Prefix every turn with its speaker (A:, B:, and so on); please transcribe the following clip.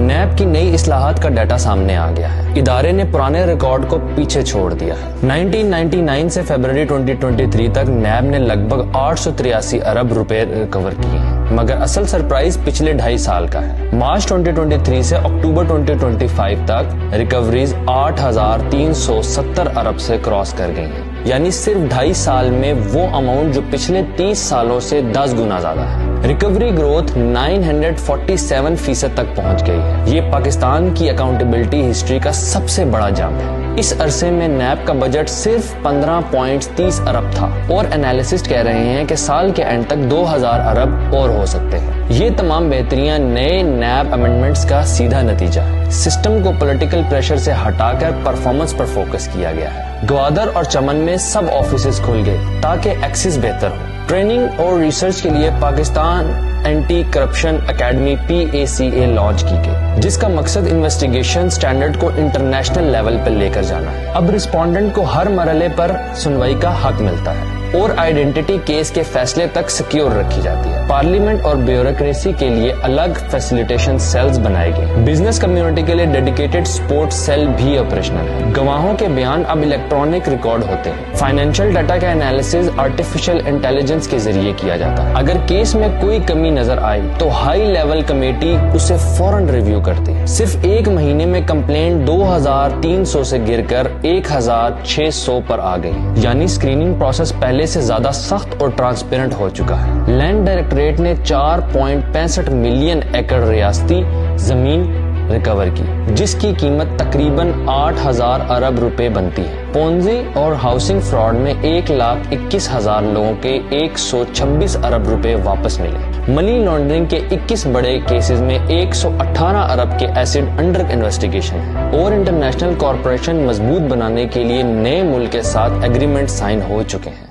A: NAB کی نئی اصلاحات کا ڈیٹا سامنے آ گیا ہے، ادارے نے پرانے ریکارڈ کو پیچھے چھوڑ دیا ہے۔ 1999 سے فروری 2023 تک نیب نے لگ بھگ 883 ارب روپے ریکور کیے ہیں، مگر اصل سرپرائز پچھلے 2.5 سال کا ہے۔ مارچ 2023 سے اکتوبر 2025 تک ریکوریز 8,370 ارب سے کراس کر گئی ہیں، یعنی صرف 2.5 سال میں وہ اماؤنٹ جو پچھلے 30 سالوں سے 10 گنا زیادہ ہے۔ ریکوری گروتھ 947% تک پہنچ گئی ہے۔ یہ پاکستان کی اکاؤنٹیبلٹی ہسٹری کا سب سے بڑا جمپ ہے۔ اس عرصے میں نیب کا بجٹ صرف 15.30 ارب تھا، اور انالیسسٹ کہہ رہے ہیں کہ سال کے اینڈ تک 2000 ارب اور ہو سکتے ہیں۔ یہ تمام بہتریاں نئے نیب امینڈمنٹس کا سیدھا نتیجہ ہے۔ سسٹم کو پولیٹیکل پریشر سے ہٹا کر پرفارمنس پر فوکس کیا گیا ہے۔ گوادر اور چمن میں سب آفیسز کھل گئے تاکہ ایکسس بہتر ہو۔ ٹریننگ اور ریسرچ کے لیے Pakistan anti corruption academy PACA launch کی گئی، جس کا مقصد انویسٹیگیشن سٹینڈرڈ کو انٹرنیشنل لیول پر لے کر جانا ہے۔ اب رسپونڈنٹ کو ہر مرحلے پر سنوائی کا حق ملتا ہے اور آئیڈینٹی کیس کے فیصلے تک سیکیور رکھی جاتی ہے۔ پارلیمنٹ اور بیوروکریسی کے لیے الگ فیسیلیٹیشن سیلز بنائے گئے۔ بزنس کمیونٹی کے لیے ڈیڈیکیٹڈ سپورٹ سیل بھی آپریشنل ہے۔ گواہوں کے بیان اب الیکٹرانک ریکارڈ ہوتے ہیں۔ فائنینشیل ڈیٹا کا انالیسز آرٹیفیشل انٹیلیجنس کے ذریعے کیا جاتا ہے۔ اگر کیس میں کوئی کمی نظر آئی تو ہائی لیول کمیٹی اسے فوراً ریویو کرتی ہے۔ صرف ایک مہینے میں کمپلینٹ 2300 سے گر کر 1600 پر آ گئی، یعنی اسکریننگ پروسیس پہلے سے زیادہ سخت اور ٹرانسپیرنٹ ہو چکا ہے۔ لینڈ ڈائریکٹوریٹ نے 4.65 ملین ایکڑ ریاستی زمین ریکور کی، جس کی قیمت تقریباً 8000 ارب روپے بنتی ہے۔ پونزی اور ہاؤسنگ فراڈ میں 1,21,000 لوگوں کے 126 ارب روپے واپس ملے۔ منی لانڈرنگ کے 21 بڑے کیسز میں 118 ارب کے ایسڈ انڈر انویسٹیگیشن ہے، اور انٹرنیشنل کارپوریشن مضبوط بنانے کے لیے نئے ملک کے ساتھ ایگریمنٹ سائن ہو چکے ہیں۔